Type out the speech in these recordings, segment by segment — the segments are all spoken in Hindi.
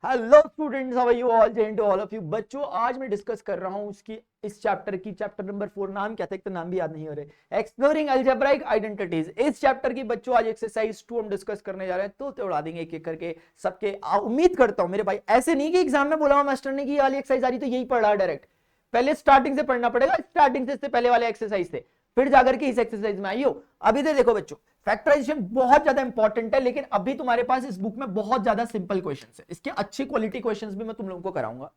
Hello students, how are you all? जय टू ऑल ऑफ यू। बच्चों, आज मैं डिस्कस कर रहा हूं उसकी इस चैप्टर नंबर 4। नाम क्या था? एक तो नाम भी याद नहीं हो रहे। Exploring algebraic identities. इस चैप्टर की बच्चों आज एक्सरसाइज 2 हम डिस्कस करने जा रहे हैं, तो उड़ा देंगे एक एक करके सबके। उम्मीद करता हूं मेरे भाई, ऐसे नहीं कि एग्जाम में बोला हुआ मास्टर ने कि ये वाली एक्सरसाइज आ रही तो यही पढ़ रहा डायरेक्ट। पहले स्टार्टिंग से पढ़ना पड़ेगा। स्टार्टिंग से इससे पहले वाले एक्सरसाइज थे, फिर जाकर के इस एक्सरसाइज में आई हो। अभी तो देखो बच्चों, फैक्टराइजेशन बहुत ज्यादा इंपॉर्टेंट है, लेकिन अभी तुम्हारे पास इस बुक में बहुत ज्यादा सिंपल क्वेश्चंस है। इसके अच्छी क्वालिटी क्वेश्चंस भी मैं तुम लोगों को कराऊंगा,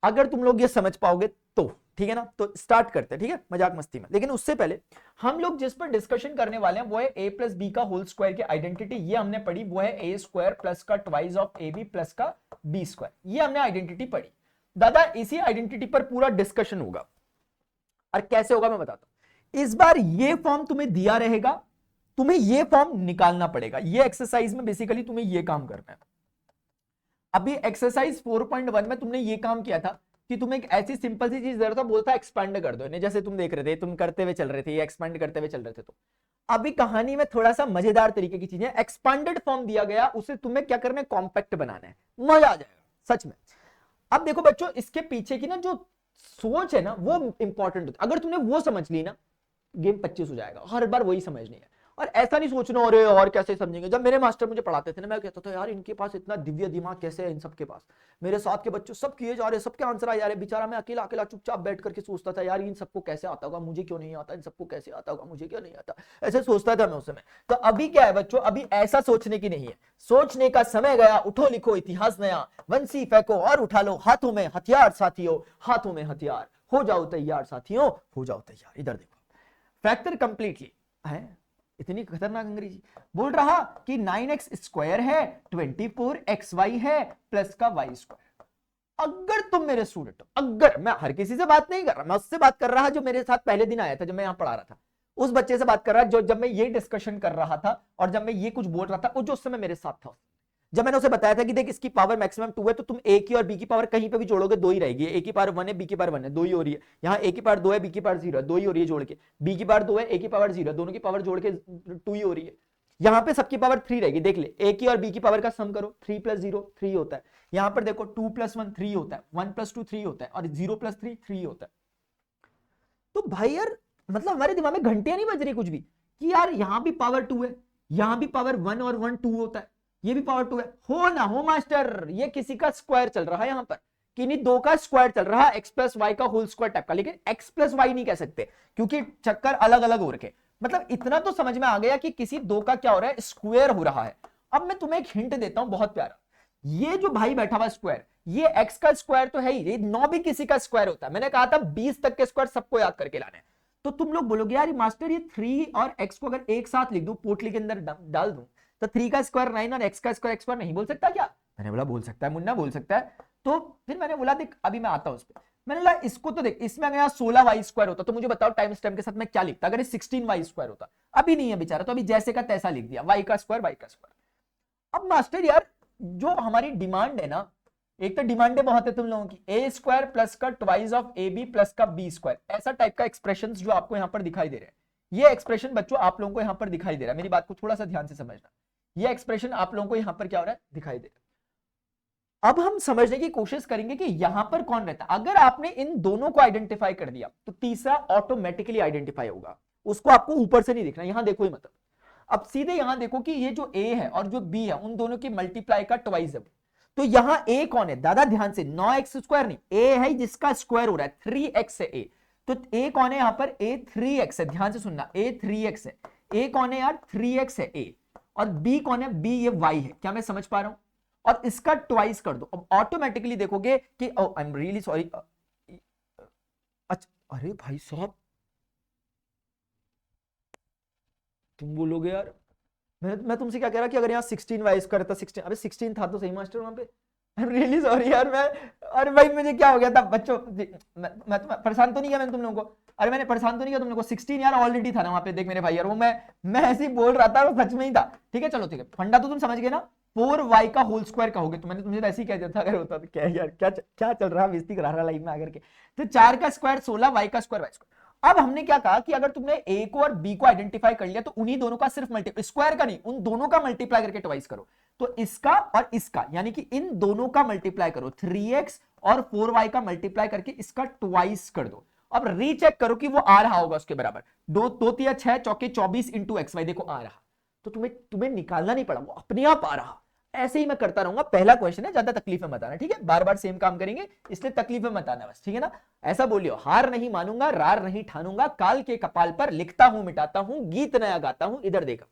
अगर तुम लोग ये समझ पाओगे तो। ठीक है ना? तो स्टार्ट करते हैं, ठीक है, मजाक मस्ती में। लेकिन उससे पहले हम लोग जिस पर डिस्कशन करने वाले हैं वो है ए प्लस बी का होल स्क्वायर की आइडेंटिटी। ये हमने पढ़ी, वो है ए स्क्वायर प्लस का twice of A B plus का बी स्क्वायर। ये हमने आइडेंटिटी पढ़ी। दादा, इसी आइडेंटिटी पर पूरा डिस्कशन होगा। और कैसे होगा मैं बताता हूं। इस बार ये फॉर्म तुम्हें दिया रहेगा, तुम्हें ये फॉर्म निकालना पड़ेगा। ये एक्सरसाइज में बेसिकली तुम्हें ये काम करना है। अभी एक्सरसाइज 4.1 में तुमने ये काम किया था कि तुम्हें एक ऐसी सिंपल सी चीज जरूरत था, बोलता एक्सपांड कर दो। जैसे तुम देख रहे थे, तुम करते हुए चल रहे थे, ये एक्सपांड करते हुए चल रहे थे। तो अभी कहानी में थोड़ा सा मजेदार तरीके की चीजें, एक्सपांडेड फॉर्म दिया गया, उसे तुम्हें क्या करना है? कॉम्पैक्ट बनाना है। मजा आ जाएगा सच में। अब देखो बच्चों, इसके पीछे की ना जो सोच है ना, वो इंपॉर्टेंट होती है। अगर तुमने वो समझ ली ना, गेम 25 हो जाएगा। हर बार वही समझनी है, और ऐसा नहीं सोचना अरे और कैसे समझेंगे। जब मेरे मास्टर मुझे पढ़ाते थे ना, मैं कहता था यार इनके पास इतना दिव्य दिमाग कैसे है इन सबके पास। मेरे साथ के बच्चों सब किए जा रहे, सबके आंसर आ जा रहे, बेचारा मैं अकेला अकेला चुपचाप बैठ करके सोचता था यार इन सबको कैसे आता होगा, मुझे क्यों नहीं आता, इन सबको कैसे आता होगा, मुझे क्यों नहीं आता। ऐसे सोचता था मैं उस समय। तो अभी क्या है बच्चों, अभी ऐसा सोचने की नहीं है। सोचने का समय गया, उठो लिखो इतिहास नया, वंशी फेंको और उठा लो, हाथों में हथियार साथियों, हाथों में हथियार, हो जाओ तैयार साथियों, हो जाओ तैयार। इधर देखो, फैक्टर कंप्लीटली है। इतनी खतरनाक अंग्रेजी बोल रहा कि 9x स्क्वायर है, 24xy है प्लस का y स्क्वायर। अगर तुम मेरे स्टूडेंट हो, अगर, मैं हर किसी से बात नहीं कर रहा, मैं उससे बात कर रहा जो मेरे साथ पहले दिन आया था, जब मैं यहां पढ़ा रहा था, उस बच्चे से बात कर रहा जो जब मैं ये डिस्कशन कर रहा था और जब मैं ये कुछ बोल रहा था, वो जो उस समय मेरे साथ था। जब मैंने उसे बताया था कि देख इसकी पावर मैक्सिमम 2 है, तो तुम ए की और बी की पावर कहीं पे भी जोड़ोगे 2 ही रहेगी। ए की पावर 1 है, बी की पावर 1 है, 2 ही हो रही है। यहाँ ए की पावर 2 है, बी की पावर 0 है, 2 ही हो रही है जोड़ के। बी की पावर 2 है, ए की पावर 0 है, दोनों की पावर जोड़ के 2 ही हो रही है। यहाँ पे सबकी पावर 3 रहेगी। देख ले, ए की और बी की पावर का सम करो, 3 + 0 3 होता है। यहाँ पर देखो 2 + 1 3 होता है, 1 + 2 3 होता है, और 0 + 3 3 होता है। तो भाई यार, मतलब हमारे दिमाग में घंटियां नहीं बज रही कुछ भी, कि यार यहां भी पावर 2 है, यहां भी पावर 1 और 1 2 होता है, ये भी पावर 2 है। हो ना हो मास्टर, ये किसी का स्क्वायर चल रहा है यहां पर, किन्हीं दो का स्क्वायर चल रहा है, x + y का होल स्क्वायर टाइप का। लेकिन x + y नहीं कह सकते, क्योंकि चक्कर अलग अलग हो रखे। मतलब इतना तो समझ में आ गया कि किसी दो का क्या हो रहा है? स्क्वायर हो रहा है। अब मैं तुम्हें एक हिंट देता हूं बहुत प्यारा। ये जो भाई बैठा हुआ स्क्वायर, ये x का स्क्वायर तो है ही, ये 9 भी किसी का स्क्वायर होता है। मैंने कहा था 20 तक के स्क्वायर सबको याद करके लाने हैं। तो तुम लोग बोलोगे यार मास्टर ये 3 और x को अगर एक साथ लिख दूं, पोटली के अंदर डाल दूं, तो 3 का स्क्वायर 9 और x का स्क्वायर x2 नहीं बोल सकता क्या? मैंने बोला बोल सकता है मुन्ना, बोल सकता है। तो फिर मैंने बोला देख, अभी मैं आता हूं उस पर। मैंने बोला इसको तो देख, इसमें अगर 16y² होता तो मुझे बताओ टाइम स्टैम्प के साथ मैं क्या लिखता अगर 16y² होता। अभी नहीं है बेचारा, तो अभी जैसे का तैसा लिख दिया, y का स्क्वायर y का स्क्वायर। अब मास्टर यार, जो हमारी डिमांड है ना, एक तो डिमांडें बहुत है तुम लोगों की, a² प्लस का twice of A B plus का b², ऐसा टाइप का एक्सप्रेशन जो आपको यहां पर दिखाई दे रहे हैं। ये एक्सप्रेशन बच्चों आप लोगों को यहां पर दिखाई दे रहा है, मेरी बात को थोड़ा सा ध्यान से समझना। ये एक्सप्रेशन आप लोगों को यहां पर क्या हो रहा है? दिखाई दे रहा है। अब हम समझने की कोशिश करेंगे कि यहां पर कौन रहता है। अगर आपने इन दोनों को आइडेंटिफाई कर दिया, तो तीसरा ऑटोमेटिकली आइडेंटिफाई होगा। उसको आपको ऊपर से नहीं देखना, यहां देखो ही मतलब। अब सीधे यहां देखो कि ये जो a है और जो b है, उन दोनों की मल्टीप्लाई का ट्वाइस है। तो यहां a कौन है दादा? ध्यान से, 9x² नहीं, a है जिसका स्क्वायर हो रहा है, 3x है a। तो a कौन है यहां पर? a 3x है। ध्यान से सुनना, a 3x है। a कौन है यार? 3x है a। और b कौन है? b ये y है। क्या मैं समझ पा रहा हूं? और इसका ट्वाइस कर दो, अब ऑटोमेटिकली देखोगे कि ओ आई एम रियली सॉरी। अच्छा, अरे भाई साहब, तुम बोलोगे यार, मैं तुमसे क्या कह रहा कि अगर यहाँ 16y² था, 16, अबे 16 था तो सही मास्टर वहां पे। आई एम रियली सॉरी यार, मैं, अरे भाई मुझे क्या हो गया था बच्चों, मैं तो परेशान तो नहीं किया मैंने तुम लोगों को? अरे मैंने परेशान तो नहीं किया तुम लोगों को? 16 यार ऑलरेडी था ना वहां पे, देख मेरे भाई यार, वो मैं ऐसे ही बोल रहा था, वो सच में ही था। ठीक है चलो, ठीक है, फंडा तो तुम समझ गए ना। 4y का होल स्क्वायर कहोगे, तो मैंने तुमसे ऐसे ही कह दिया था अगर होता तो। क्या यार, क्या चल रहा है, बेइज्जती करा रहा लाइफ में आकर के। तो 4 का स्क्वायर 16, y का स्क्वायर y²। अब हमने क्या कहा कि अगर तुमने a को और b को आइडेंटिफाई कर लिया, तो उन्हीं दोनों का सिर्फ मल्टीप्लाई, स्क्वायर का नहीं, उन दोनों का मल्टीप्लाई करके ट्वाइस करो। तो इसका और इसका यानी कि इन दोनों का मल्टीप्लाई करो, 3x और 4y का मल्टीप्लाई करके इसका ट्वाइस कर दो। अब रीचेक करो कि वो आ रहा होगा उसके बराबर। दो दो तिया 6 चौके 24 इंटू एक्स वाई, देखो आ रहा। तो तुम्हें निकालना नहीं पड़ा, वो अपने आप आ रहा। ऐसे ही मैं करता रहूंगा। पहला क्वेश्चन है, ज्यादा तकलीफ में मत आना, ठीक है? बार बार सेम काम करेंगे इसलिए तकलीफ में मत आना बस, ठीक है ना? ऐसा बोलियो, हार नहीं मानूंगा, रार नहीं ठानूंगा, काल के कपाल पर लिखता हूं मिटाता हूं, गीत नया गाता हूं। इधर देखो,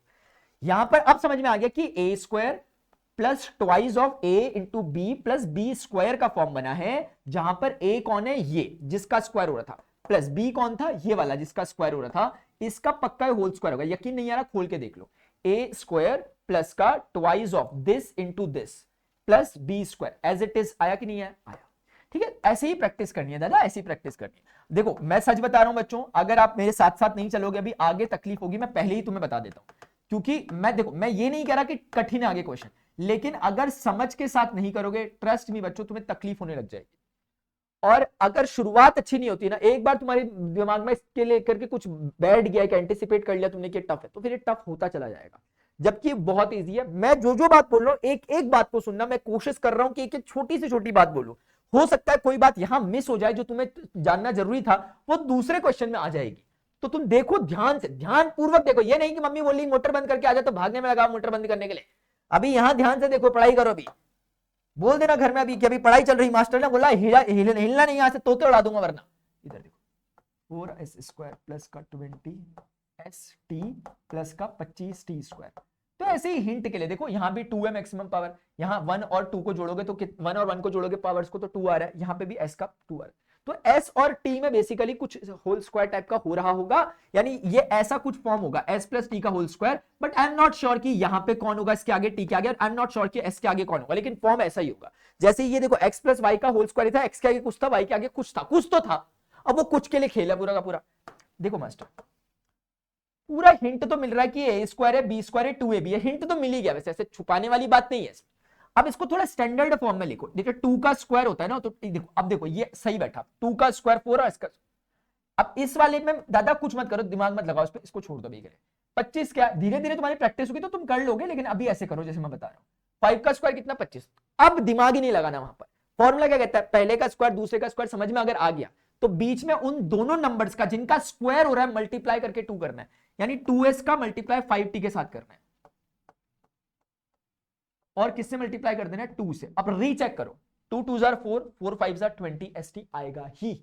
यहां पर अब समझ में आ गया कि A square plus twice of A into B plus B square का फॉर्म बना है, जहां पर ए कौन है, ये जिसका स्क्वायर हो रहा था, प्लस बी कौन था, ये वाला जिसका स्क्वायर हो रहा था। इसका पक्का होल स्क्वायर होगा, यकीन नहीं आ रहा खोल के देख लो। ए स्क्वायर प्लस का twice of this into this plus B square as it is, आया कि नहीं आया? ठीक है, ऐसे ही प्रैक्टिस करनी है दादा, ऐसी प्रैक्टिस करनी है। देखो मैं सच बता रहा हूं बच्चों, अगर आप मेरे साथ साथ नहीं चलोगे अभी आगे तकलीफ होगी, मैं पहले ही तुम्हें बता देता हूं। क्योंकि मैं देखो, मैं ये नहीं कह रहा कि कठिन है आगे क्वेश्चन, लेकिन अगर समझ के साथ नहीं करोगे, ट्रस्ट मी बच्चों, तुम्हें तकलीफ होने लग जाएगी। और अगर शुरुआत अच्छी नहीं होती ना, एक बार तुम्हारे दिमाग में इसके लेकर के कुछ बैठ गया कि एंटिसिपेट कर लिया तुमने कि टफ है, तो फिर ये टफ होता चला जाएगा, जबकि बहुत इजी है। मैं जो जो बात बोल रहा हूं एक एक बात को सुनना, मैं कोशिश कर रहा हूं कि एक एक छोटी से छोटी बात बोलूं। हो सकता है कोई बात यहां मिस हो जाए जो तुम्हें जानना जरूरी था, वो दूसरे क्वेश्चन में आ जाएगी। तो तुम देखो ध्यान से, ध्यान पूर्वक देखो। ये नहीं कि मम्मी बोली मोटर बंद करके आ जा तो भागने में लगा मोटर बंद करने के लिए। अभी यहां ध्यान से देखो, पढ़ाई करो। अभी बोल देना घर में अभी कि अभी पढ़ाई चल रही, मास्टर ने बोला हिलना नहीं, यहां से तोते उड़ा दूंगा वरना। इधर देखो, 4s स्क्वायर प्लस का 20st प्लस का 25t स्क्वायर। तो ऐसे ही हिंट के लिए देखो, यहां भी 2 है मैक्सिमम पावर, यहां 1 और 2 को जोड़ोगे तो 1 और 1 को जोड़ोगे पावर्स को तो 2 आ रहा है, यहां पे भी s का 2 आ रहा है। तो s और t में बेसिकली कुछ होल स्क्वायर टाइप का हो रहा होगा, यानी ये ऐसा कुछ फॉर्म होगा s प्लस t का whole square. But I am not sure कि यहां पे कौन होगा इसके आगे, t के आगे, आई एम नॉट श्योर कि s के आगे कौन होगा, लेकिन फॉर्म ऐसा ही होगा। जैसे ये देखो, x प्लस y का होल स्क्वायर था, x के आगे कुछ था, y के आगे कुछ था, कुछ तो था। अब वो कुछ के लिए खेला पूरा का पूरा। देखो मास्टर, पूरा हिंट तो मिल रहा है कि ए स्क्वायर है, बी स्क्वायर है, 2ab है, हिंट तो मिल ही गया, वैसे ऐसे छुपाने वाली बात नहीं है इसमें। अब इसको थोड़ा स्टैंडर्ड फॉर्म में लिखो। देखो 2 का स्क्वायर होता है ना, तो देखो अब देखो ये सही बैठा, 2 का स्क्वायर 4 और इसका। अब इस वाले में दादा कुछ मत करो, दिमाग मत लगाओ इस पे, इसको छोड़ दो। 25 क्या, धीरे धीरे तुम्हारी प्रैक्टिस होगी तो तुम कर लोगे, लेकिन अभी ऐसे करो जैसे मैं बता रहा हूँ। 5 का स्क्वायर कितना, 25। अब दिमाग ही नहीं लगाना वहां पर, फॉर्मूला क्या कहता है, पहले का स्क्वायर दूसरे का स्क्वायर समझ में अगर आ गया तो बीच में उन दोनों नंबर्स का जिनका स्क्वायर हो रहा है मल्टीप्लाई करके 2 करना है, यानी 2s का मल्टीप्लाई 5t के साथ करना है। और किससे मल्टीप्लाई कर देना है, 2 से। अब रीचेक करो, 2 2 जार 4, 4 5 जार 20 st आएगा ही।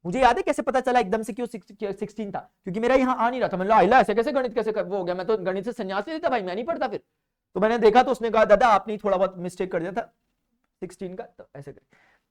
मुझे याद है कैसे पता चला एकदम से क्यों 16 था, क्योंकि मेरा यहां आ नहीं रहा था। मैंने कहा ऐसे कैसे गणित कैसे वो हो गया, मैं तो गणित से संन्यास ले लेता भाई, मैं नहीं पढ़ता फिर। तो मैंने देखा तो उसने कहा दादा आपने थोड़ा बहुत मिस्टेक कर दिया था 16 का, तो ऐसे कर।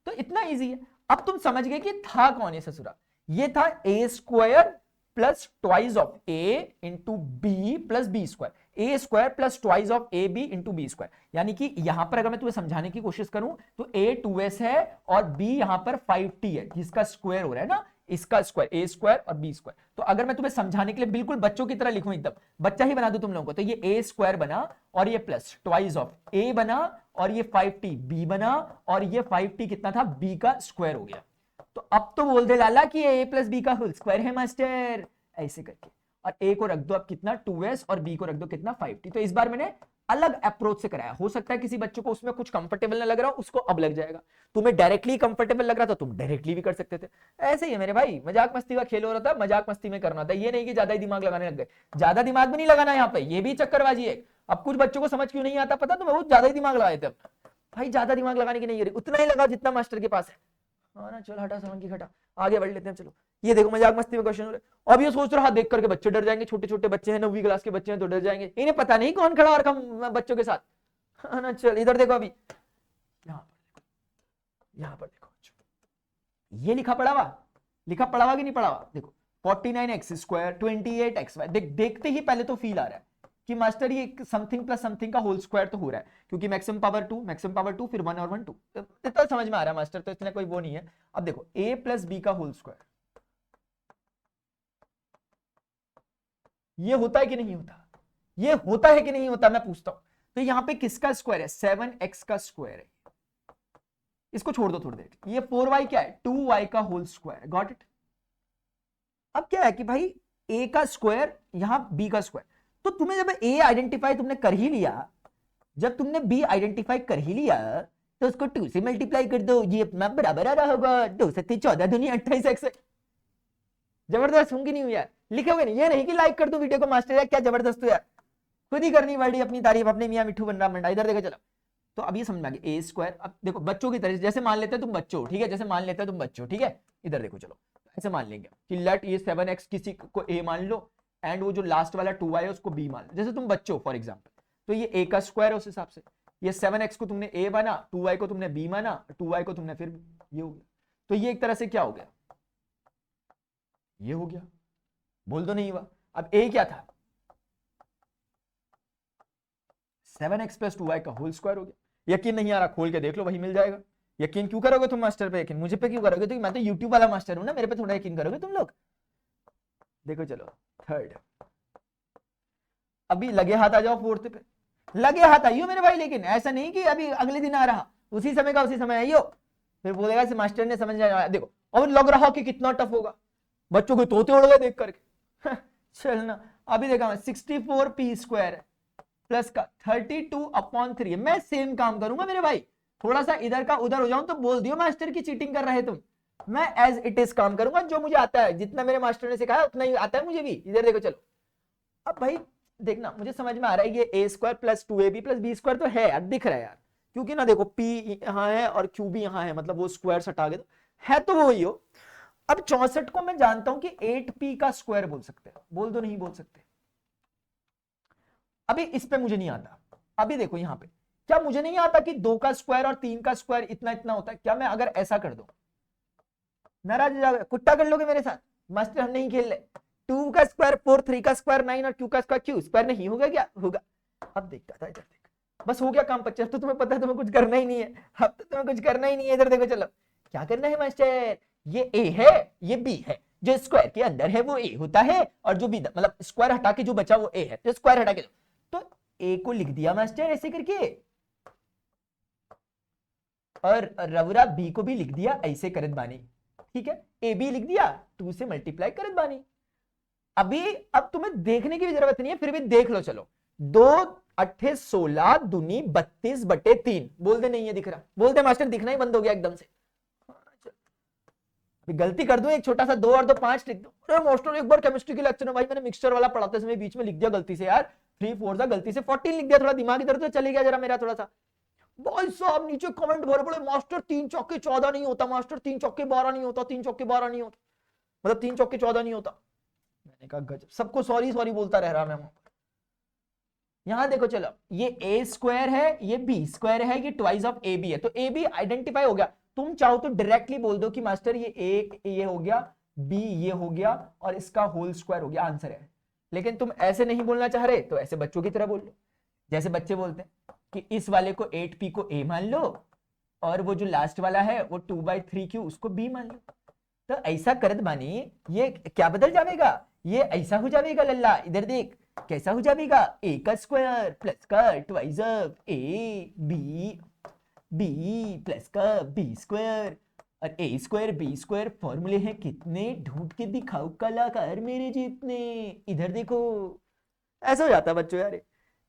तो इतना इजी है। अब तुम समझ गए कि था कौन है ससुरा, ये था A square plus twice of A into B plus B square, A square plus twice of A B into B square. यानी कि यहां पर अगर मैं तुम्हें समझाने की कोशिश करूं तो ए 2s है और बी यहां पर 5t है, जिसका स्क्वायर हो रहा है ना, इसका स्क्वायर, ए स्क्वायर और बी स्क्वायर। तो अगर मैं तुम्हें समझाने के लिए बिल्कुल बच्चों की तरह लिखूं, एकदम बच्चा ही बना दूं तुम लोगों को, तो ये ए स्क्वायर बना और ये प्लस ट्वाइस ऑफ ए बना और ये 5t बी बना और ये 5t कितना था, बी का स्क्वायर हो गया। तो अब तो बोल दे लाला कि ए प्लस बी का होल स्क्वायर है मास्टर, ऐसे करके। और ए को रख दो अब कितना, 2s और बी को रख दो कितना, 5t। तो इस बार मैंने अलग अप्रोच से कराया। हो सकता है किसी बच्चों को उसमें कुछ कंफर्टेबल ना लग रहा हो, उसको अब लग जाएगा। तुम्हें डायरेक्टली कंफर्टेबल लग रहा था, तुम डायरेक्टली भी कर सकते थे। ऐसे ही है मेरे भाई, मजाक मस्ती का खेल हो रहा था, मजाक मस्ती में करना था। ये नहीं कि ज्यादा ही दिमाग लगाने लग गए, ज्यादा दिमाग भी नहीं लगाना यहाँ पे, ये भी चक्करबाजी है। अब कुछ बच्चों को समझ क्यों नहीं आता पता, तो बहुत ज्यादा ही दिमाग लगाए थे। भाई ज्यादा दिमाग लगाने की नहीं है, उतना ही लगाओ जितना मास्टर के पास है। हाँ ना, चल हटा समझ की घटा, आगे बढ़ लेते हैं। चलो ये देखो मजाक मस्ती में क्वेश्चन हो रहे। अब ये सोच रहा देख करके बच्चे डर जाएंगे, छोटे छोटे बच्चे हैं, 9वीं क्लास के बच्चे हैं तो डर जाएंगे, इन्हें पता नहीं कौन खड़ा और कम बच्चों के साथ। हाँ ना, चल इधर देखो, अभी यहाँ पर देखो, ये लिखा पड़ा हुआ कि नहीं पड़ा हुआ, देखो 49x स्क्वायर 28xy। देखते ही पहले तो फील आ रहा है कि मास्टर ये समथिंग प्लस समथिंग का होल स्क्वायर तो हो रहा है, क्योंकि मैक्सिमम पावर 2 फिर 1 और 1 2, इतना समझ में आ रहा है मास्टर, तो इतना कोई वो नहीं है। अब देखो a प्लस बी का होल स्क्वायर, ये होता है कि नहीं होता, ये होता है कि नहीं होता, मैं पूछता हूं। तो यहां पे किसका स्क्वायर है, 7x का स्क्वायर है। इसको छोड़ दो थोड़ी देर, ये 4y क्या है, 2y का होल स्क्वायर, गॉट इट। अब क्या है कि भाई a का स्क्वायर यहां b का स्क्वायर, तो तुम्हें जब a आइडेंटिफाई तुमने कर ही लिया, जब तुमने बी आइडेंटिफाई कर ही लिया तो उसको 2 से मल्टीप्लाई कर दो, ये अपना बराबर आ रहा होगा 2 से 14 दूनी 28x। जबरदस्त होंगी नहीं हुई यार, लिखे हुए नहीं, ये नहीं कि लाइक कर दो वीडियो को मास्टर यार क्या जबरदस्त हो यार, खुद ही करनी पड़ी अपनी तारीफ, अपने मियां मिठू बनना मंडा। इधर देखो चलो, तो अब ये समझ में आ गया ए स्क्वायर। अब देखो बच्चों की तरह, जैसे मान लेते हैं तुम बच्चों, ठीक है, जैसे मान लेते हैं तुम बच्चों, ठीक है, इधर देखो चलो, ऐसे मान लेंगे कि लेट ये 7x किसी को a मान लो एंड वो जो लास्ट वाला 2y है उसको b मान लो, जैसे तुम बच्चों फॉर एग्जांपल, तो ये a का स्क्वायर है उस हिसाब से, ये 7x को तुमने a माना, 2y को तुमने b माना, 2y को तुमने फिर ये हो गया, तो ये एक तरह से क्या हो गया, ये हो गया, बोल दो नहीं हुआ। अब a क्या था, 7x प्लस 2y का होल स्क्वायर हो गया। यकीन नहीं आ रहा, खोल के देख लो, वही मिल जाएगा। यकीन क्यों करोगे तुम मास्टर पे, यकीन मुझे पे क्यों करोगे, तो मैं तो यूट्यूब वाला मास्टर हूं ना, मेरे पे थोड़ा यकीन करोगे तुम लोग। देखो चलो थर्ड, अभी लगे हाथ आ जाओ फोर्थ पे, लगे हाथ आइयो मेरे भाई, लेकिन ऐसा नहीं कि अभी अगले दिन आ रहा, उसी समय का उसी समय आइयो, फिर बोलेगा मास्टर ने समझ आया। देखो और लग रहा कि कितना टफ होगा, बच्चों को तोते उड़ गए देख करके चलना। अभी देखा 64 पी स्क्वायर है प्लस का 32/3, मैं सेम काम करूंगा मेरे भाई, थोड़ा सा इधर का उधर हो जाऊं तो बोल दियो मास्टर की चीटिंग कर रहे तुम, मैं एज इट इज काम करूंगा, जो मुझे आता है, जितना मेरे मास्टर ने सिखाया उतना ही आता है मुझे भी। इधर देखो चलो, अब भाई देखना, मुझे समझ में आ रहा है ये a square plus 2ab plus b square तो है यार, दिख रहा है यार, क्योंकि ना देखो p यहाँ है और q भी यहाँ है, मतलब वो स्क्वायर हटा के तो है तो वो ही हो। अब 64 को मैं जानता हूं कि 8p का स्क्वायर बोल सकते हैं, बोल दो नहीं बोल सकते। अभी इस पे मुझे नहीं आता, अभी देखो यहाँ पे क्या मुझे नहीं आता कि 2 का स्क्वायर और 3 का स्क्वायर इतना इतना होता है, क्या मैं अगर ऐसा कर दूं, नाराज हो जाओगे, कुट्टा कर लोगे मेरे साथ, मास्टर हम नहीं खेल रहे, 2 का स्क्वायर 4, 3 का स्क्वायर 9 और q का स्क्वायर q स्क्वायर नहीं होगा क्या, होगा। अब देखता था, इधर देख, बस हो गया काम 50, तो तुम्हें पता है तुम्हें कुछ करना ही नहीं है, अब तो तुम्हें कुछ करना ही नहीं है। इधर देखो चलो, क्या करना है मास्टर, ये a है ये b है, जो स्क्वायर के अंदर है वो a होता है, और जो b मतलब स्क्वायर हटा के जो बचा वो a है, जो स्क्वायर हटा के तो a को लिख दिया मास्टर ऐसे करके, और रवरा b को भी लिख दिया ऐसे करत बानी, ठीक है, ए बी लिख दिया 2 से मल्टीप्लाई करत बानी। अभी अब तुम्हें देखने की भी जरूरत नहीं है, फिर भी देख लो चलो, 2 8 16 दूनी 32/3, बोल दे नहीं है दिख रहा, बोल दे मास्टर दिखना ही बंद हो गया एकदम से, गलती कर दो एक छोटा सा 2 और 2 5 लिख दो, अरे मास्टर एक बार केमिस्ट्री के लेक्चर में भाई मैंने मिक्सचर वाला पढ़ाते समय बीच में लिख दिया गलती से यार, 3 4 सा गलती से 14 लिख दिया, थोड़ा दिमाग इधर तो चले गया जरा मेरा थोड़ा सा। भाई साहब नीचे कमेंट भरे पड़े, मास्टर 3 चौके 14 नहीं होता, मास्टर 3 चौके 12 नहीं होता, 3 चौके 12 नहीं होता, मतलब 3 चौके 14 नहीं होता। मैंने कहा गजब, सबको सॉरी सॉरी बोलता रह रहा मैं। यहां देखो चलो, ये a स्क्वायर है, ये b स्क्वायर है, ये ट्वाइस ऑफ ab है, तो ab आइडेंटिफाई हो गया। तुम चाहो तो डायरेक्टली बोल दो कि मास्टर ये a ये हो गया, b ये हो गया, और इसका होल स्क्वायर हो गया, आंसर है। लेकिन तुम ऐसे नहीं बोलना चाह रहे तो ऐसे बच्चों की तरह बोल लो, जैसे बच्चे बोलते हैं कि इस वाले को 8p को a मान लो, और वो जो लास्ट वाला है वो 2/3q उसको b मान लो। तो ऐसा करत बानी, ये क्या बदल जाएगा, ये ऐसा हो जाएगा लल्ला, इधर देख कैसा हो जाएगा, a का स्क्वायर प्लस का twice of a b plus का b स्क्वायर, और a स्क्वायर b स्क्वायर फॉर्मूले हैं कितने, ढूंढ के दिखाओ कलाकार मेरे जितने। इधर देखो ऐसा हो जाता है बच्चों यार,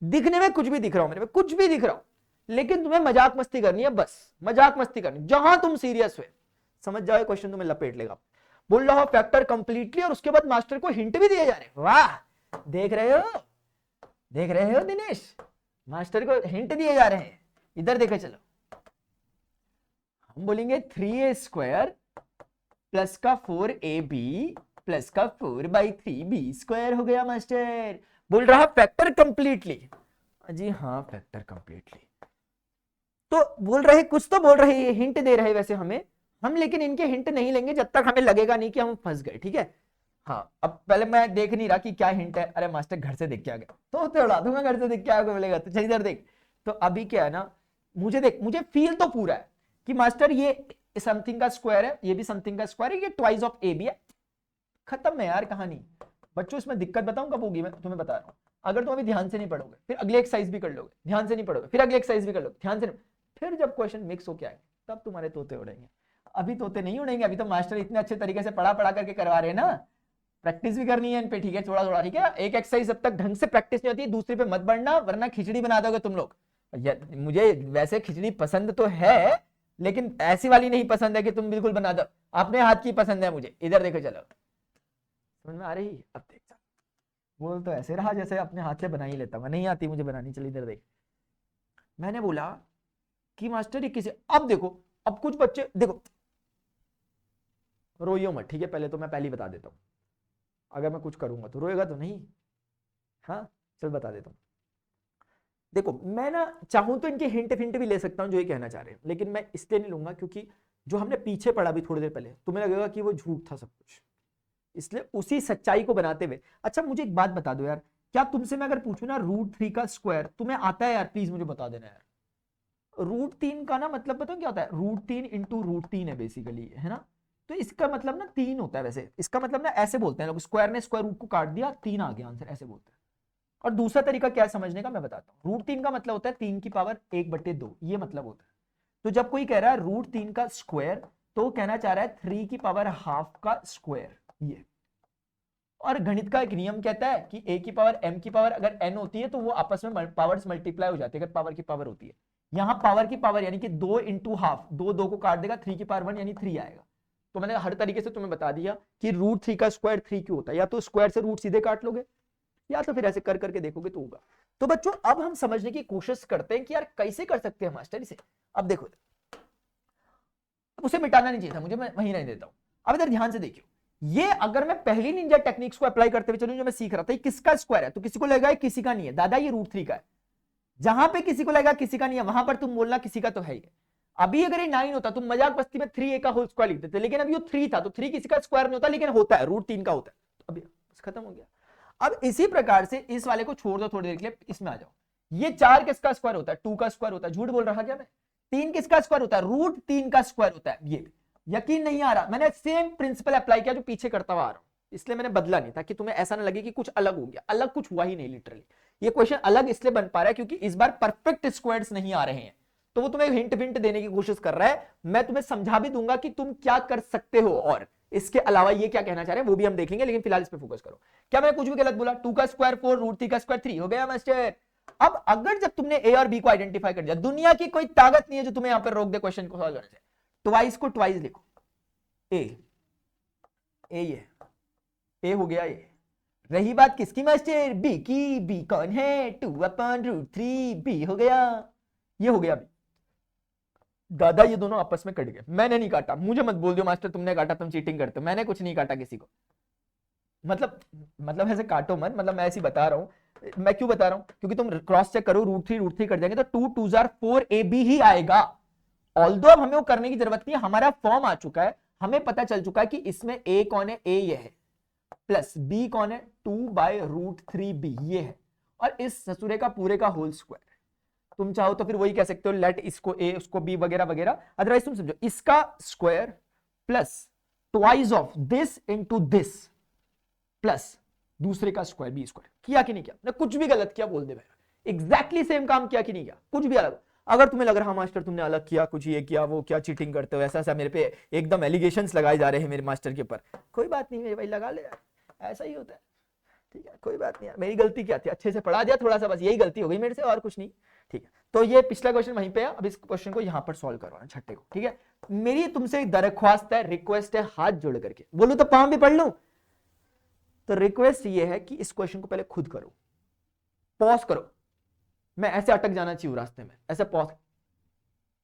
दिखने में कुछ भी दिख रहा हूं, मेरे में कुछ भी दिख रहा हूं, लेकिन तुम्हें मजाक मस्ती करनी है, बस मजाक मस्ती करनी, जहां तुम सीरियस हुए समझ जाओ क्वेश्चन तुम्हें लपेट लेगा। बोल रहा हो फैक्टर कंप्लीटली, और उसके बाद मास्टर को हिंट भी दिए जा रहे, वाह देख रहे हो दिनेश, मास्टर को हिंट दिए जा रहे हैं। इधर देखो चलो, हम बोलेंगे 3a स्क्वायर प्लस का 4ab प्लस का 4/3b स्क्वायर हो गया मास्टर। बोल रहा फैक्टर कंप्लीटली, जी हाँ फैक्टर कंप्लीटली, तो बोल रहे कुछ तो बोल रहे, हिंट दे रहे वैसे हमें, हम लेकिन इनके हिंट नहीं लेंगे जब तक हमें लगेगा नहीं कि हम फंस गए, ठीक है। हाँ अब पहले मैं देख नहीं रहा कि क्या हिंट है, अरे मास्टर घर से देख के आ गया तो उड़ा दूंगा, घर से देख के आगे मिलेगा, तो चल इधर देख। तो अभी क्या है ना, मुझे देख, मुझे फील तो पूरा है कि मास्टर ये समथिंग का स्क्वायर है, ये भी समथिंग का स्क्वायर है, ये ट्वाइस ऑफ ए बी है, खत्म है यार कहानी। बच्चों इसमें दिक्कत बताऊं कब होगी, मैं तुम्हें बता रहा हूँ, अगर तुम अभी ध्यान से नहीं पढ़ोगे फिर अगले एक्सरसाइज भी कर लोगे, ध्यान से नहीं पढ़ोगे फिर अगले एक्सरसाइज भी कर लोगे, ध्यान से नहीं, फिर जब क्वेश्चन मिक्स होके आएंगे तब तुम्हारे तोते उड़ेंगे। अभी तोते नहीं उड़ेंगे, अभी तो मास्टर इतने अच्छे तरीके से पढ़ा करके करवा रहे हैं ना, प्रैक्टिस भी करनी है इन पे, ठीक है, थोड़ा थोड़ा, ठीक है। एक एक्सरसाइज जब तक ढंग से प्रैक्टिस नहीं होती दूसरी पे मत बढ़ना, वरना खिचड़ी बना दोगे तुम लोग, मुझे वैसे खिचड़ी पसंद तो है, लेकिन ऐसी वाली नहीं पसंद है कि तुम बिल्कुल बना दो, अपने हाथ की पसंद है मुझे। इधर देखो, चलो समझ में आ रही? अब देख, बोल तो ऐसे रहा जैसे अपने हाथ से बना ही लेता हूँ, नहीं आती मुझे बनानी। चल इधर देख, मैंने बोला कि मास्टर ये किसे, अब देखो, अब कुछ बच्चे देखो, रोइयो मत, ठीक है? पहले तो मैं पहले ही बता देता हूँ, अगर मैं कुछ करूंगा तो रोएगा तो नहीं। हाँ चल बता देता हूँ। देखो मैं ना चाहूं तो इनके हिंट फिंट भी ले सकता हूं जो ये कहना चाह रहे हैं, लेकिन मैं इसलिए नहीं लूंगा क्योंकि जो हमने पीछे पढ़ा भी थोड़ी देर पहले, तुम्हें लगेगा कि वो झूठ था सब कुछ, इसलिए उसी सच्चाई को बनाते हुए। अच्छा मुझे एक बात बता दो यार, क्या तुमसे मैं अगर पूछूं ना √3 का स्क्वायर तुम्हें आता है यार? प्लीज मुझे बता देना यार। √3 का ना मतलब पता क्या होता है? √3 इंटू √3 है बेसिकली, है ना? तो इसका मतलब ना 3 होता है। वैसे इसका मतलब ना ऐसे बोलते हैं लोग, स्क्वायर ने स्क्वायर रूट को काट दिया, 3 आ गया आंसर, ऐसे बोलते हैं। और दूसरा तरीका क्या है समझने का, मैं बताता हूँ। √3 का मतलब होता है 3 की पावर 1/2, ये मतलब होता है। तो जब कोई कह रहा है √3 का स्क्वायर, तो कहना चाह रहा है 3 की पावर हाफ का स्क्वायर, ये। और गणित का एक नियम कहता है कि a की पावर m की पावर अगर n होती है तो वो आपस में पावर्स मल्टीप्लाई हो जाती है, अगर पावर की पावर होती है। यहां पावर की पावर यानी कि 2 इंटू हाफ, 2 2 को काट देगा, 3 की पावर 1 यानी 3 आएगा। तो मैंने हर तरीके से तुम्हें बता दिया कि √3 का स्क्वायर 3 क्यों होता है। या तो स्क्वायर से रूट सीधे काट लोगे, या तो फिर ऐसे कर करके देखोगे तो होगा। तो बच्चों अब हम समझने की कोशिश करते हैं कि यार कैसे कर सकते हैं मास्टर इसे। अब देखो, उसे मिटाना नहीं चाहिए था मुझे, मैं वहीं रहने देता हूं। अब इधर ध्यान से देखियो, ये अगर मैं पहली निंजा टेक्निक्स को अप्लाई करते हुए चलूं जो मैं सीख रहा था, ये किसका स्क्वायर है? तो किसी को लगेगा किसी का नहीं है दादा, ये √3 का है। जहां पे किसी को लगेगा किसी का नहीं है, वहां पर तुम बोलना किसी का तो है ही। अभी अगर ये 9 होता तुम मजाक मस्ती में 3a का होल स्क्वायर लिख देते, लेकिन अब ये 3 था तो 3 किसी का स्क्वायर नहीं होता, लेकिन होता है, √3 का होता है। तो अभी खत्म हो गया। अब इसी प्रकार से इस वाले को छोड़ दो थोड़ी देर के लिए, इसमें आ जाओ। ये 4 किसका स्क्वायर होता है? 2 का स्क्वायर होता है। झूठ बोल रहा क्या मैं? 3 किसका स्क्वायर होता है? √3 का स्क्वायर होता है। ये यकीन नहीं आ रहा, मैंने सेम प्रिंसिपल अप्लाई किया जो पीछे करता हुआ आ रहा हूं, इसलिए मैंने बदला नहीं, ताकि तुम्हें ऐसा ना लगे कि कुछ अलग हो गया। अलग कुछ हुआ ही नहीं लिटरली। ये क्वेश्चन अलग इसलिए बन पा रहा है क्योंकि इस बार परफेक्ट स्क्वायर्स नहीं आ रहे हैं, तो वो तुम्हें हिंट विंट देने की कोशिश कर रहा है। मैं तुम्हें समझा भी दूंगा कि तुम क्या कर सकते हो, और इसके अलावा ये क्या कहना चाह रहे हैं वो भी हम देखेंगे, लेकिन फिलहाल इस पे फोकस करो। क्या मैंने कुछ भी गलत बोला? 2 का स्क्वायर 4, √3 का स्क्वायर 3 हो गया मास्टर। अब अगर जब तुमने ए और बी को आइडेंटिफाई कर दिया, दुनिया की कोई ताकत नहीं है जो तुम्हें यहां पर रोक दे क्वेश्चन को सॉल्व करने से। ट्वाइस को ट्वाइस लिखो, ए ये ए हो गया। ये रही बात किसकी मास्टर? बी की। बी कौन है? 2/√3 बी हो गया। ये हो गया बी। दादा ये दोनों आपस में कट गए, मैंने नहीं काटा। मुझे मत बोल दो मास्टर तुमने काटा, तुम चीटिंग करते हो। मैंने कुछ नहीं काटा किसी को। मतलब ऐसे काटो मत, मतलब मैं ऐसे बता रहा हूं। मैं क्यों बता रहा हूं? क्योंकि तुम क्रॉस चेक करो, √3 कर देंगे तो 2 2 4ab ही आएगा। ऑल्दो अब हमें वो करने की जरूरत नहीं है, हमारा फॉर्म आ चुका है, हमें पता चल चुका है कि इसमें a कौन है? a ये है, प्लस b कौन है? 2/√3b ये है, और इस ससुरे का पूरे का होल स्क्वायर। तुम चाहो तो फिर वही कह सकते हो, लेट इसको a उसको b वगैरह वगैरह। अदरवाइज तुम समझो, इसका square plus twice of this into this plus दूसरे का स्क्वायर बी स्क्वायर। किया कि नहीं किया? मैं कुछ भी गलत किया बोल दे भाई, एग्जैक्टली सेम काम किया कि नहीं किया? कुछ भी अलग अगर तुम्हें लग रहा हाँ मास्टर तुमने अलग किया, कुछ ये किया वो क्या, चीटिंग करते हो, ऐसा ऐसा मेरे पे एकदम एलिगेशंस लगाए जा रहे हैं मेरे मास्टर के ऊपर, कोई बात नहीं मेरे भाई, लगा ले यार, ऐसा ही होता है, ठीक है, कोई बात नहीं यार। मेरी गलती क्या थी? अच्छे से पढ़ा दिया थोड़ा सा, बस यही गलती हो गई मेरे से, और कुछ नहीं, ठीक है। तो ये पिछला क्वेश्चन वहीं पे है, अब इस क्वेश्चन को यहां पर सॉल्व करवाना, छठे को, ठीक है। मेरी तुमसे दरख्वास्त है, रिक्वेस्ट है, हाथ जोड़ करके बोलूं तो पाँव भी पढ़ लूं। तो रिक्वेस्ट ये है कि इस क्वेश्चन को पहले खुद करो, पॉज करो। मैं ऐसे अटक जाना चाहिए रास्ते में, ऐसे पॉज,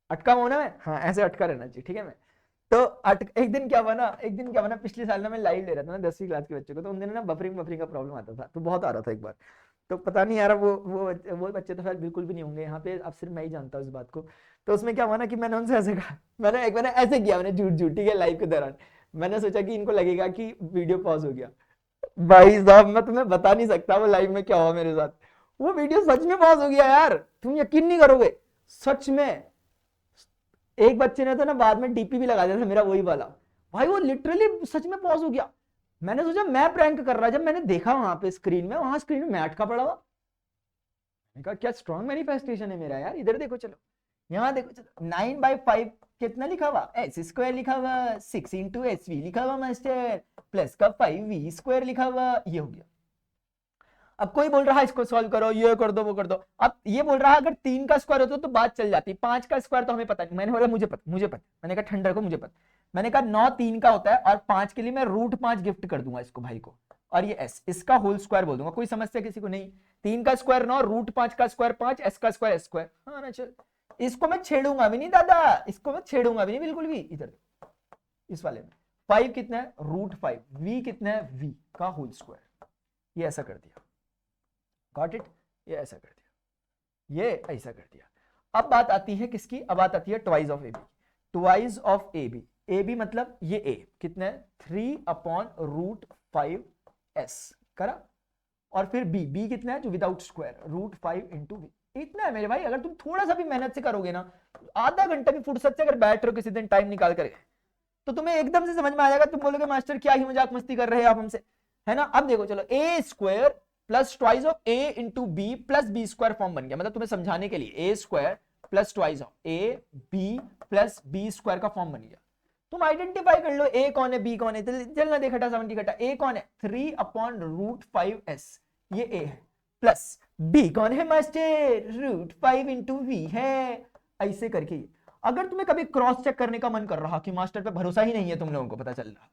अटका हुआ ना मैं, हाँ ऐसे अटका रहना चाहिए, ठीक है। मैं तो एक दिन क्या हुआ ना, पिछले साल ना मैं लाइव ले रहा था ना 10वीं क्लास के बच्चों को, तो उन दिनों ना बफरिंग का प्रॉब्लम आता था, तो बहुत आ रहा था एक बार। तो पता नहीं यार वो बच्चे तो शायद बिल्कुल भी नहीं होंगे यहाँ पे, अब सिर्फ मैं ही जानता हूँ इस बात को। तो उसमें क्या हुआ ना कि मैंने उनसे ऐसे कहा, मैंने ऐसे किया, मैंने झूठ ठीक है, लाइव के दौरान मैंने सोचा कि इनको लगेगा कि वीडियो पॉज हो गया। भाई साहब मैं तुम्हें बता नहीं सकता वो लाइव में क्या हुआ मेरे साथ। वो वीडियो सच में पॉज हो गया यार, तुम यकीन नहीं करोगे, सच में। एक बच्चे ने तो ना बाद में डीपी भी लगा दिया था मेरा वही वाला, भाई वो लिटरली सच में पॉज हो गया। मैंने सोचा मैं प्रैंक कर रहा, जब मैंने देखा वहां पे स्क्रीन में, वहां स्क्रीन में मैं अटका पड़ा हुआ। मैंने कहा क्या स्ट्रॉन्ग मैनिफेस्टेशन है मेरा यार। इधर देखो, चलो यहाँ देखो, चलो 9/5 कितना लिखा हुआ? एच स्क्वायर लिखा हुआ, 6 इंटू एच वी लिखा हुआ मास्टर, प्लस का 5v स्क्वायर लिखा हुआ, ये हो गया। अब कोई बोल रहा है इसको सॉल्व करो, ये कर दो, वो कर दो। अब ये बोल रहा है अगर 3 का स्क्वायर होता तो बात चल जाती, 5 का स्क्वायर तो हमें पता नहीं। मैंने बोला मुझे पता, मैंने कहा ठंडर को मुझे पता। मैंने कहा 9 3 का होता है और 5 के लिए मैं √5 गिफ्ट कर दूंगा इसको भाई को, और ये s इसका होल स्क्वायर बोल दूंगा। कोई समस्या किसी को नहीं? 3 का स्क्वायर 9, √5 का स्क्वायर 5, s का स्क्वायर s²। हाँ ना, चल इसको मैं छेड़ूंगा भी नहीं दादा, इसको मैं छेड़ूंगा भी नहीं बिल्कुल भी। इधर इस वाले में 5 कितना है √5, v कितना है v का होल स्क्वायर। ये ऐसा कर दिया, गॉट इट, ये ऐसा कर दिया, ये ऐसा कर दिया। अब बात आती है किसकी? अब बात आती है twice of ab, twice of ab। ab मतलब ये a कितना है 3/√5s करा, और फिर b कितना है जो विदाउट स्क्वायर √5 इंटू v। इतना है मेरे भाई। अगर तुम थोड़ा सा भी मेहनत से करोगे ना, आधा घंटा भी फुर्सत से अगर बैठ रहे हो किसी दिन टाइम निकाल कर, तो तुम्हें एकदम से समझ में आ जाएगा। तुम बोलोगे मास्टर क्या ही मजाक मस्ती कर रहे हैं आप हमसे, है ना। अब देखो चलो, a² plus twice of a into B plus b² form बन गया। मतलब तुम्हें समझाने के लिए a² plus twice of a b plus b² का फॉर्म बन गया। तुम आइडेंटिफाई कर लो a कौन है b कौन है। चलना देख हटा 70 घटा, a कौन है 3/√5s, ये a है, प्लस b कौन है मास्टर √5 इंटू v है। ऐसे करके अगर तुम्हें कभी क्रॉस चेक करने का मन कर रहा कि मास्टर पे भरोसा ही नहीं है, तुम लोगों को पता चल रहा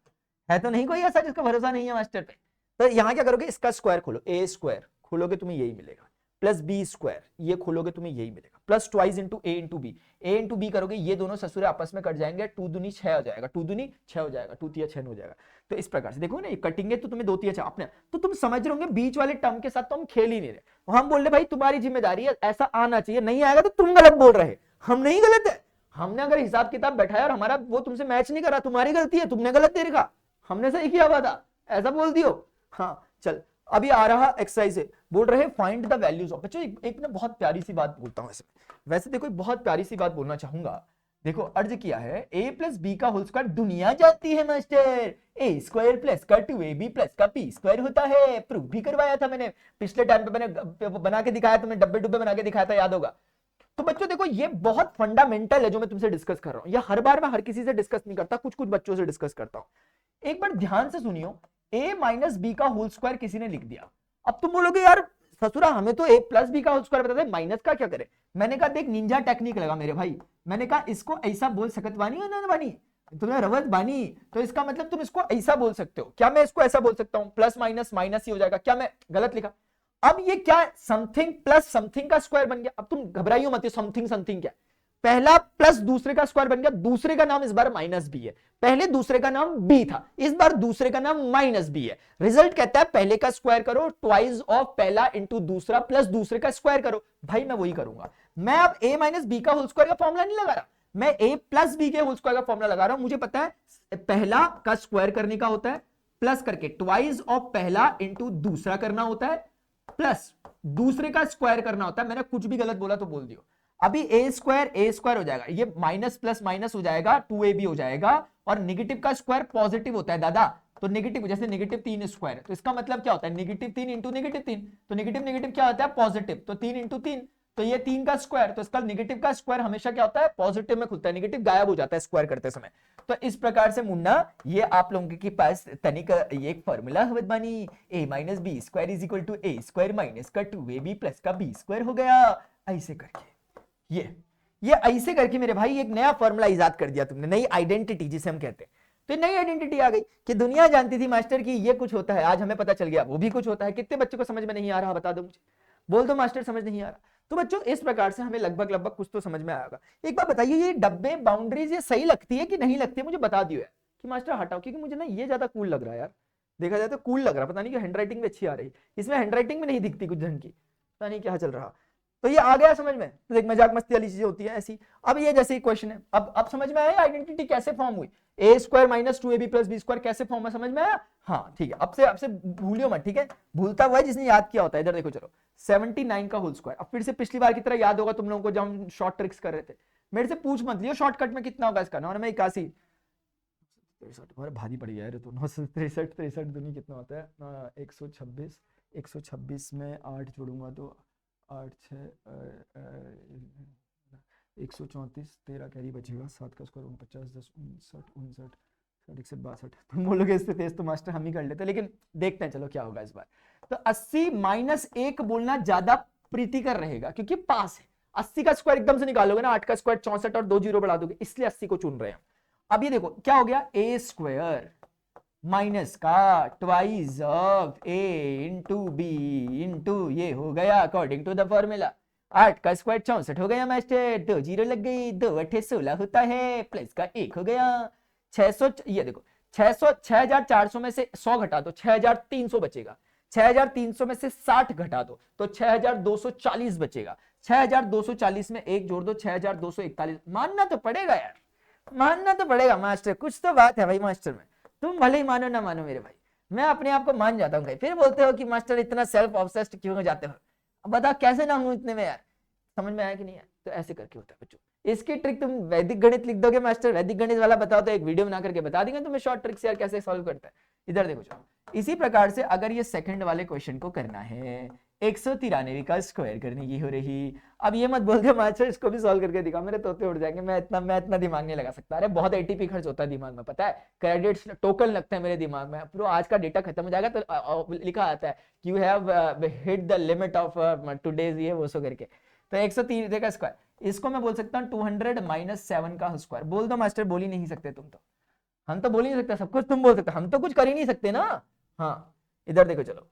है तो नहीं कोई ऐसा जिसका भरोसा नहीं है मास्टर पे, तो यहाँ क्या करोगे, इसका स्क्वायर खोलो, a² खोलोगे तुम्हें यही मिलेगा, प्लस b² ये खोलोगे तुम्हें यही मिलेगा, plus twice into a into B. a into B करोगे ये दोनों ससुरे आपस में कट जाएंगे, 2 दूनी 6 हो जाएगा, 2 दूनी 6 हो जाएगा, 2 तिया 6 हो जाएगा। तो इस प्रकार से देखो ना, ये कटेंगे तो तुम्हें 2 तिया 6 अपने, तो तुम समझ रहे होंगे बीच वाले टर्म के साथ तो हम खेल ही नहीं रहे। हम बोल रहे भाई तुम्हारी जिम्मेदारी है, ऐसा आना चाहिए, नहीं आएगा तो तुम गलत बोल रहे, हम नहीं गलत है। हमने अगर हिसाब किताब बैठाया और हमारा वो तुमसे मैच नहीं करा, तुम्हारी गलती है, तुमने गलत दे रखा, हमने सही किया हुआ था, ऐसा बोल दियो। हाँ चल, अभी आ रहा एक्सरसाइज है, बोल रहे फाइंड द वैल्यूज ऑफ। बच्चों एक ना बहुत प्यारी सी बात बोलता हूं वैसे देखो बहुत प्यारी सी बात बोलना चाहूंगा। देखो अर्ज किया है a प्लस बी का होल स्क्वायर दुनिया जानती है मास्टर, a² प्लस का 2ab प्लस का b² होता है। प्रूफ भी करवाया था मैंने पिछले टाइम पे, मैंने बना के दिखाया था, मैं डब्बे डुब्बे बना के दिखाया था, याद होगा। तो बच्चों देखो ये बहुत फंडामेंटल है जो मैं तुमसे डिस्कस कर रहा हूं। ये हर बार मैं हर किसी से डिस्कस नहीं करता, कुछ कुछ बच्चों से डिस्कस करता हूं। एक बार ध्यान से सुनियो, a माइनस बी का होल स्क्वायर किसी ने लिख दिया। अब तुम बोलोगे यार ससुरा हमें तो a प्लस बी का होल स्क्वायर बताते, माइनस का क्या करे। मैंने कहा देख निंजा टेक्निक लगा मेरे भाई, मैंने कहा इसको ऐसा बोल सकत बानी हो ना बानी, तुम्हें रवत बानी, तो इसका मतलब तुम इसको ऐसा बोल सकते हो। क्या मैं इसको ऐसा बोल सकता हूं, प्लस माइनस माइनस ही हो जाएगा, क्या मैं गलत लिखा? अब ये क्या समथिंग प्लस समथिंग का स्क्वायर बन गया। अब तुम घबराइयो मत, समथिंग समथिंग क्या, पहला प्लस दूसरे का स्क्वायर बन गया, दूसरे का नाम इस बार माइनस बी है, पहले दूसरे का नाम बी था, इस बार दूसरे का नाम माइनस बी है। रिजल्ट कहता है पहले का स्क्वायर करो ट्वाइस ऑफ पहला इंटू दूसरा प्लस दूसरे का स्क्वायर करो। भाई मैं वही करूंगा, मैं अब a माइनस बी का होल स्क्वायर का फॉर्मूला नहीं लगा रहा, मैं a प्लस बी के होल स्क्वायर का फॉर्मूला लगा रहा हूं। मुझे पता है पहला का स्क्वायर करने का होता है, प्लस करके ट्वाइस ऑफ पहला इंटू दूसरा करना होता है, प्लस दूसरे का स्क्वायर करना होता है। मैंने कुछ भी गलत बोला तो बोल दियो। अभी a² हो जाएगा, ये माइनस प्लस माइनस हो जाएगा, 2ab हो जाएगा, और नेगेटिव का स्क्वायर पॉजिटिव होता है दादा, तो नेगेटिव, जैसे -3² तो इसका मतलब क्या होता है -3 इंटू -3, तो नेगेटिव नेगेटिव क्या होता है पॉजिटिव, तो 3 इंटू 3, तो ये 3 का स्क्वायर, तो इसका नेगेटिव का स्क्वायर हमेशा क्या होता है पॉजिटिव में खुलता है, नेगेटिव गायब हो जाता है स्क्वायर करते समय। तो इस प्रकार से मुन्ना ये आप लोगों के पास तनिक ये एक फॉर्मूला है बनी, a minus B square is equal to a² minus का 2ab प्लस का b² हो गया। ऐसे करके ये ऐसे करके मेरे भाई एक नया फॉर्मूला इजाद कर दिया तुमने, नई आइडेंटिटी जिसे हम कहते हैं। तो नई आइडेंटिटी आ गई कि दुनिया जानती थी मास्टर कि ये कुछ होता है, आज हमें पता चल गया वो भी कुछ होता है। कितने बच्चों को समझ में नहीं आ रहा बता दो मुझे, बोल दो मास्टर समझ नहीं आ रहा। तो बच्चों इस प्रकार से हमें लगभग लगभग कुछ तो समझ में आएगा। एक बार बताइए ये डब्बे बाउंड्रीज ये सही लगती है कि नहीं लगती है, मुझे बता दियो यार कि मास्टर हटाओ, क्योंकि मुझे ना ये ज्यादा कूल लग रहा है यार, देखा जाए तो कूल लग रहा, पता नहीं कि हैंडराइटिंग भी अच्छी आ रही, इसमें हैंडराइटिंग भी नहीं दिखती कुछ ढंग की, पता नहीं क्या चल रहा। तो ये आ गया समझ में, तो एक मजाक मस्ती वाली चीजें होती है ऐसी। अब ये जैसे क्वेश्चन है, अब समझ में आया आइडेंटिटी कैसे फॉर्म हुई, a² minus 2ab plus b² कैसे फॉर्म है, समझ में आया। हाँ ठीक है, अब से भूलियो मत, ठीक है, भूलता हुआ है जिसने याद किया होता है। इधर देखो चलो 79 का होल स्क्वायर, अब फिर से पिछली बार की तरह याद होगा तुम लोगों को जब हम शॉर्ट ट्रिक्स कर रहे थे, मेरे से पूछ मत लियो शॉर्टकट में कितना होगा इसका, 981 भारी पड़ गया है तो 963 दुनी कितना होता है 126, 126 में 8 जोड़ूंगा तो 8 6 134, 13 कैरी बचेगा, 7 का स्क्वायर 49, 10 59, 62 तुम बोलोगे इससे तेज तो मास्टर हम ही कर लेते, लेकिन देखते हैं चलो क्या होगा इस बार। तो 80 माइनस 1 बोलना ज्यादा प्रीतिकर रहेगा क्योंकि पास है। 80 का स्क्वायर एकदम से निकालोगे ना, 8 का स्क्वायर 64 और 2 जीरो बढ़ा दोगे, इसलिए 80 को चुन रहे हैं। अब ये देखो क्या हो गया, ए स्क्वायर माइनस का twice of A into B into ये हो गया अकॉर्डिंग टू द फॉर्मूला। 8 का स्क्वायर 64 हो गया मास्टर, 2 जीरो लग गई, 2 अठे 16 होता है, प्लस का 1 हो गया। 600 ये देखो 6400 में से 100 घटा दो 6300 बचेगा, 6300 में से 60 घटा दो तो 6240 बचेगा। 6240 में 1 जोड़ दो 6241। मानना तो पड़ेगा यार, मानना तो पड़ेगा मास्टर, कुछ तो बात है भाई मास्टर में। तुम भले ही मानो ना मानो मेरे भाई, मैं अपने आप को मान जाता हूँ। फिर बोलते हो कि मास्टर इतना सेल्फ ऑब्सेस्ड क्यों हो जाते हो, अब बता कैसे ना हूं इतने में यार, समझ में आया कि नहीं है? तो ऐसे करके होता है बच्चों। इसकी ट्रिक तुम वैदिक गणित लिख दोगे मास्टर, वैदिक गणित वाला बताओ तो एक वीडियो बना करके बता देंगे तुम्हें शॉर्ट ट्रिक्स यार कैसे सॉल्व करता है। इधर देखो चलो, इसी प्रकार से अगर ये सेकंड वाले क्वेश्चन को करना है, 193 का स्क्वायर करने की हो रही। अब ये मत बोल दे मास्टर इसको भी सॉल्व करके दिखा, मेरे तोते उड़ जाएंगे, मैं इतना दिमाग नहीं लगा सकता। अरे बहुत एटीपी खर्च होता है दिमाग में, पता है, क्रेडिट्स टोकन लगते हैं मेरे दिमाग में। पूरा आज का डेटा खत्म हो जाएगा तो लिखा आता है you have hit the limit of today's ये वो सो करके। तो 103 का स्क्वायर, इसको मैं बोल सकता हूँ 200 माइनस 7 का स्क्वायर। बोल दो मास्टर, बोल ही नहीं सकते तुम तो, हम तो बोल ही नहीं सकते, सब कुछ तुम बोल सकते, हम तो कुछ कर ही नहीं सकते ना। हाँ इधर देखो चलो,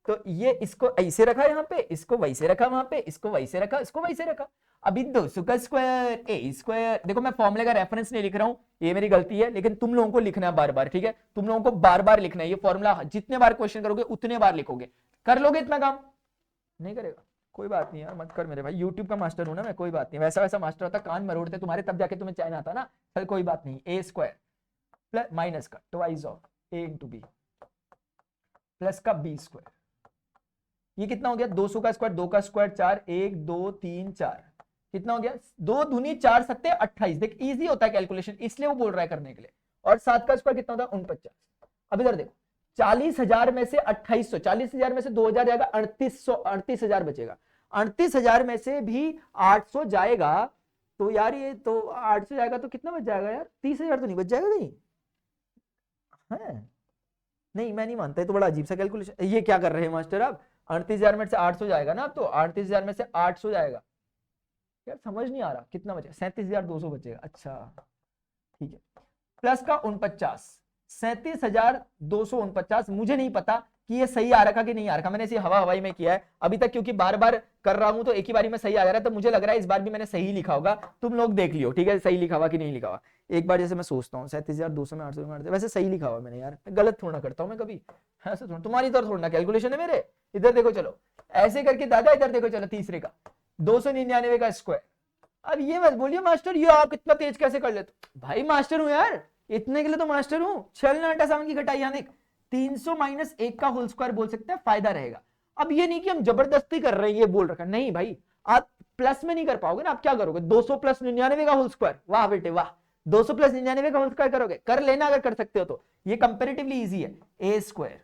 तो ये इसको ऐसे रखा यहाँ पे, इसको वैसे रखा वहां पे, इसको वैसे रखा, इसको वैसे रखा। अभी 200 का स्क्वायर ए स्क्वायर, देखो मैं फॉर्मूले का रेफरेंस नहीं लिख रहा हूँ, ये मेरी गलती है, लेकिन तुम लोगों को लिखना है बार बार, ठीक है, तुम लोगों को बार बार लिखना है ये फॉर्मूला, जितने बार क्वेश्चन करोगे उतने बार लिखोगे। कर लोगे इतना काम? नहीं करेगा, कोई बात नहीं यार, मत कर मेरे भाई, यूट्यूब का मास्टर हूं ना मैं, कोई बात नहीं, वैसा वैसा मास्टर होता कान मरोड़ते तुम्हारे तब जाके तुम्हें चैन आता ना। चल कोई बात नहीं, ए स्क्वायर प्लस माइनस का twice of A into B plus का बी स्क्वायर, ये कितना हो गया, 200 का स्क्वायर, 2 का स्क्वायर 4, 1 2 3 4, कितना हो गया, 2 दूनी 4 सत्ते 28। देख इजी होता है कैलकुलेशन, इसलिए वो बोल रहा है करने के लिए। और 7 का स्क्वायर कितना होता है 49। अब इधर देखो 40,000 में से 2800, 40,000 में से 2,000 जाएगा 3800, 38,000 बचेगा। 38,000 में से भी 800 जाएगा तो यार ये तो 800 जाएगा तो कितना बच जाएगा यार, 30,000 तो नहीं बच जाएगा कहीं है? नहीं मैं नहीं मानता, ये तो बड़ा अजीब सा कैलकुलेशन। ये क्या कर रहे हैं मास्टर आप, 38,000 में से 800 जाएगा ना, तो 38,000 में से 800 जाएगा यार, समझ नहीं आ रहा कितना बचेगा, 37,200 बचेगा। अच्छा ठीक है, प्लस का 49, 37,249। मुझे नहीं पता कि ये सही आ रखा कि नहीं आ रखा, मैंने इसे हवा हवाई में किया है अभी तक, क्योंकि बार बार कर रहा हूं तो एक ही बारी में सही आ जा रहा है, तो मुझे लग रहा है इस बार भी मैंने सही लिखा होगा। तुम लोग देख लियो ठीक है, सही लिखा हुआ कि नहीं लिखा हुआ। एक बार जैसे मैं सोचता हूँ 37,200 में 800 में वैसे सही लिखा हुआ मैंने यार, गलत थोड़ा करता हूँ मैं कभी, ऐसा थोड़ा तुम्हारी तरह थोड़ा कैलकुलेशन है मेरे। इधर देखो चलो ऐसे करके दादा, इधर देखो चलो तीसरे का 299 का स्क्वायर। अब ये मत बोलिए मास्टर ये आप इतना तेज कैसे कर लेते, भाई मास्टर हूं यार, इतने के लिए तो मास्टर हूं। चल ना 7 की घटाई यानी 300 माइनस 1 का होल स्क्वायर बोल सकते हैं, फायदा रहेगा। अब ये नहीं कि हम जबरदस्ती कर रहे हैं ये बोल रखा, नहीं भाई, आप प्लस में नहीं कर पाओगे ना, आप क्या करोगे 200 प्लस 99 का होल स्क्वायर, वाह बेटे वाह, 200 प्लस 99 का होल स्क्वायर करोगे, कर लेना अगर कर सकते हो तो, ये कंपेरेटिवली इजी है। ए स्क्वायर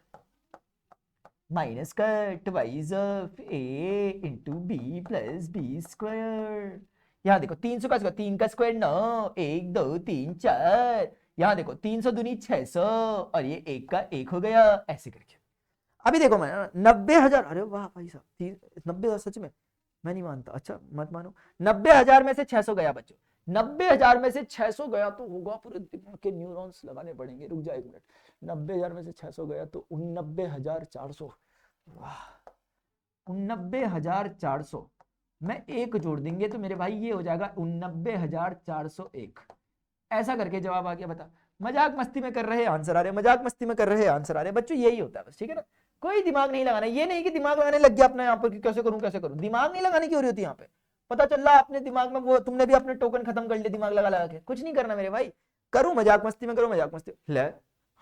माइनस का twice of A into B plus B square. यहाँ देखो 300 का स्क्वायर, 3 का स्क्वायर 9, 1 2 3 4, यहाँ देखो 300 दूनी 600 और ये 1 का 1 हो गया, ऐसे करके। अभी देखो मैं 90,000, अरे वाह भाई साहब 90,000 सच में मैं नहीं मानता, अच्छा मत मानो। 90,000 में से 600 गया बच्चों, 90,000 में से 600 गया तो होगा, पूरे दिमाग के न्यूरॉन्स लगाने पड़ेंगे, रुक जाए 1 मिनट। 90,000 में से 600 गया तो 89,400, वाह 89,400 में 1 जोड़ देंगे तो मेरे भाई ये हो जाएगा 89,401। ऐसा करके जवाब आ गया। बता, मजाक मस्ती में कर रहे आंसर आ रहे, मजाक मस्ती में कर रहे आंसर आ रहे बच्चों, यही होता है बस, ठीक है ना, कोई दिमाग नहीं लगाना। ये नहीं कि दिमाग लगाने लग गया अपना यहाँ पर कि कैसे करूं कैसे करूं, दिमाग नहीं लगाने की हो रही होती यहाँ पे, पता चल रहा अपने दिमाग में वो तुमने भी अपने टोकन खत्म कर लिए दिमाग लगा लगा के, कुछ नहीं करना मेरे भाई, करो मजाक मस्ती में करो, मजाक मस्ती ले,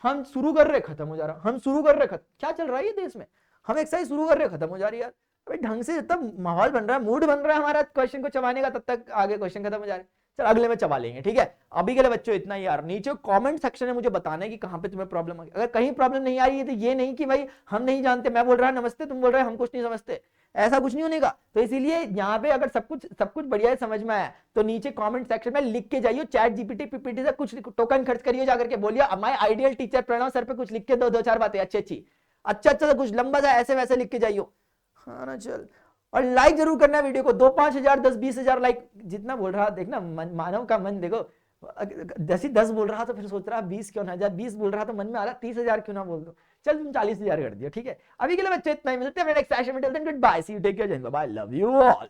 हम शुरू कर रहे खत्म हो जा रहा, हम शुरू कर रहे खत्म, क्या चल रहा है ये देश में, हम एक्सरसाइज शुरू कर रहे खत्म हो जा रही है यार, अभी ढंग से तब माहौल बन रहा है, मूड बन रहा है हमारा क्वेश्चन को चबाने का, तब तक आगे क्वेश्चन खत्म हो जा रहे हैं। चल अगले में चबा लेंगे, ठीक है। अभी के लिए बच्चों इतना ही यार, नीचे कमेंट सेक्शन में मुझे बताना है कि कहां पे तुम्हें प्रॉब्लम आ गई। अगर कहीं प्रॉब्लम नहीं आ रही है तो ये नहीं कि भाई हम नहीं जानते, मैं बोल रहा नमस्ते तुम बोल रहे हम कुछ नहीं समझते, ऐसा कुछ नहीं होने का। तो इसीलिए यहाँ पे अगर सब कुछ बढ़िया है, समझ में आया, तो नीचे कमेंट सेक्शन में लिख के जाइए, चैट जीपीटी पीपीटी से कुछ टोकन खर्च करिए, जाकर के बोलिए my ideal teacher Pranav sir पे कुछ लिख के दो चार बातें अच्छी अच्छा कुछ लंबा सा ऐसे वैसे लिख के जाइयो। हाँ ना, चल। और लाइक जरूर करना है वीडियो को, 2-5 हजार 10-20 हजार लाइक जितना बोल रहा, देखना मानव का मन देखो, 10 बोल रहा तो फिर सोच रहा 20 क्यों ना, 20 बोल रहा तो मन में आ रहा 30 हजार क्यों ना बोल दो। चल तुम 40 हजार कर दिया, ठीक है। अभी के लिए बच्चे इतना ही, मिलते हैं नेक्स्ट सेशन में, till then goodbye, see you, take care, bye, love you all.